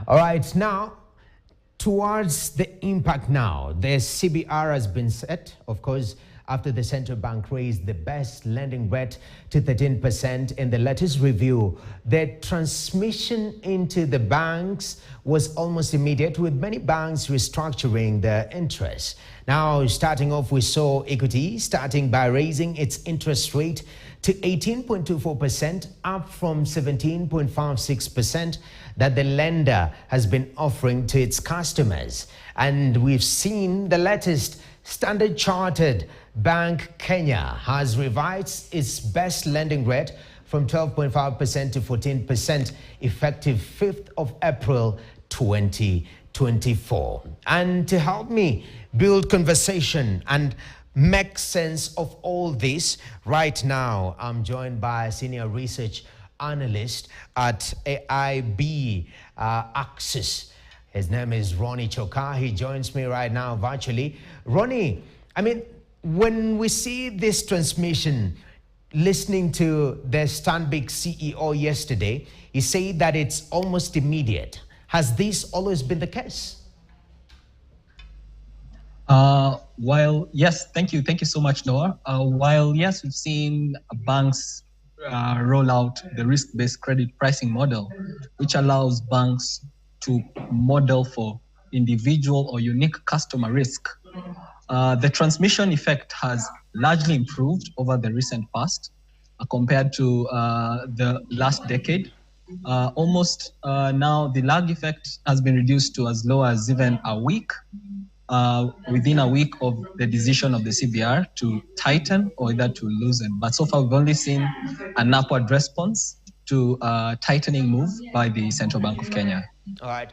All right, now, towards the impact now, the CBR has been set, of course, after the central bank raised the best lending rate to 13% in the latest review. The transmission into the banks was almost immediate, with many banks restructuring their interest. Now, starting off, we saw Equity starting by raising its interest rate to 18.24%, up from 17.56% that the lender has been offering to its customers. And we've seen the latest Standard Chartered Bank Kenya has revised its best lending rate from 12.5% to 14%, effective 5th of April 2024. And to help me build conversation and make sense of all this, right now I'm joined by a senior research analyst at AIB Axis. His name is Ronnie Choka. He joins me right now virtually. Ronnie, I mean, when we see this transmission, listening to the Stanbic CEO yesterday, he said that it's almost immediate. Has this always been the case? While yes, thank you so much, Noah. While yes, we've seen banks roll out the risk-based credit pricing model, which allows banks to model for individual or unique customer risk. The transmission effect has largely improved over the recent past compared to the last decade. Almost now, the lag effect has been reduced to as low as even a week, within a week of the decision of the CBR to tighten or either to loosen. But so far, we've only seen an upward response to tightening move by the Central Bank of Kenya. All right.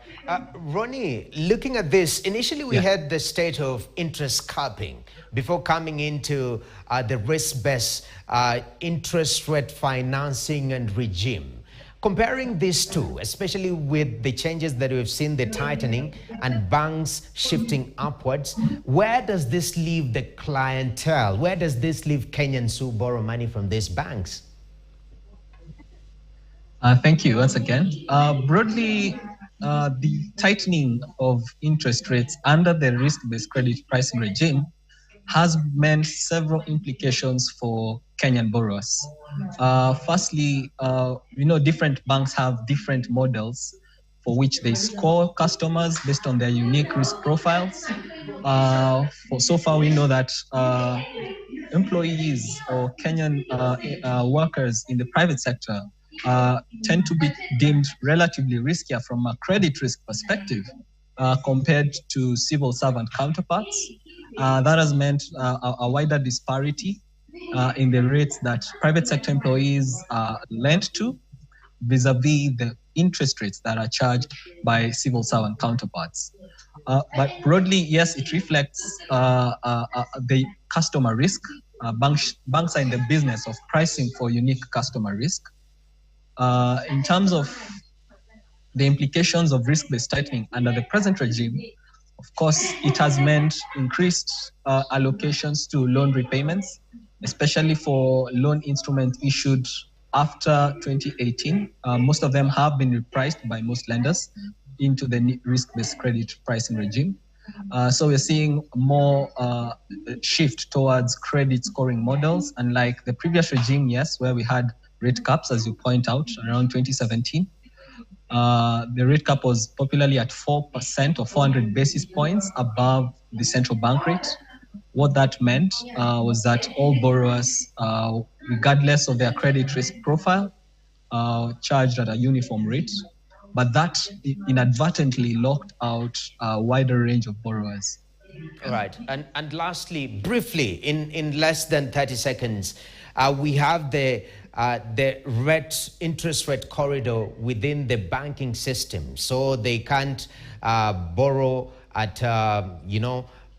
Ronnie, looking at this, initially we had the state of interest capping before coming into the risk-based interest rate financing and regime. Comparing these two, especially with the changes that we've seen, the tightening and banks shifting upwards, where does this leave the clientele? Where does this leave Kenyans who borrow money from these banks? Thank you once again. Broadly, the tightening of interest rates under the risk-based credit pricing regime has meant several implications for Kenyan borrowers. Firstly, different banks have different models for which they score customers based on their unique risk profiles. So far, we know that employees or Kenyan workers in the private sector tend to be deemed relatively riskier from a credit risk perspective compared to civil servant counterparts. That has meant a wider disparity in the rates that private sector employees lent to vis-a-vis the interest rates that are charged by civil servant counterparts. But broadly, yes, it reflects the customer risk. Banks are in the business of pricing for unique customer risk. In terms of the implications of risk-based tightening under the present regime, of course, it has meant increased allocations to loan repayments, especially for loan instruments issued after 2018. Most of them have been repriced by most lenders into the risk-based credit pricing regime. So we're seeing more shift towards credit scoring models, unlike the previous regime, yes, where we had rate caps, as you point out, around 2017. The rate cap was popularly at 4% or 400 basis points above the central bank rate. What that meant was that all borrowers, regardless of their credit risk profile, charged at a uniform rate. But that inadvertently locked out a wider range of borrowers. All right. And lastly, briefly, in less than 30 seconds, we have the interest rate corridor within the banking system. So they can't borrow at,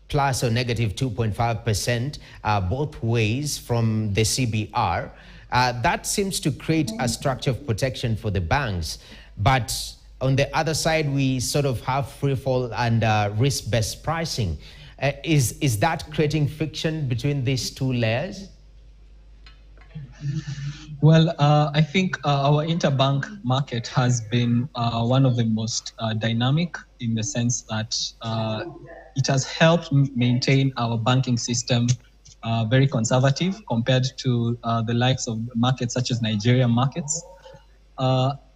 plus or negative 2.5% both ways from the CBR. That seems to create a structure of protection for the banks. But on the other side, we sort of have free fall and risk-based pricing. Is that creating friction between these two layers? Well, I think our interbank market has been one of the most dynamic in the sense that it has helped maintain our banking system very conservative compared to the likes of markets such as Nigerian markets.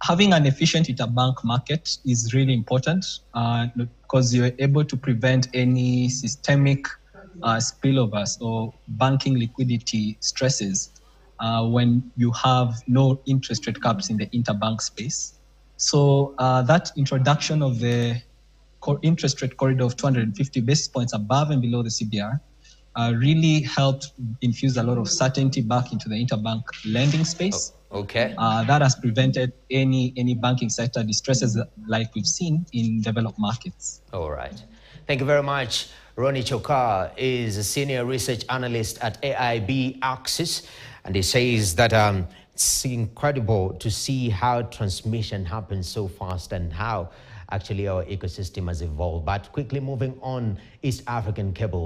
Having an efficient interbank market is really important because you're able to prevent any systemic spillovers or banking liquidity stresses when you have no interest rate caps in the interbank space. So that introduction of the interest rate corridor of 250 basis points above and below the CBR really helped infuse a lot of certainty back into the interbank lending space. Okay. That has prevented any banking sector distresses like we've seen in developed markets. All right. Thank you very much. Ronnie Chokar is a senior research analyst at AIB Axis, and he says that it's incredible to see how transmission happens so fast and how actually our ecosystem has evolved. But quickly moving on, East African Cable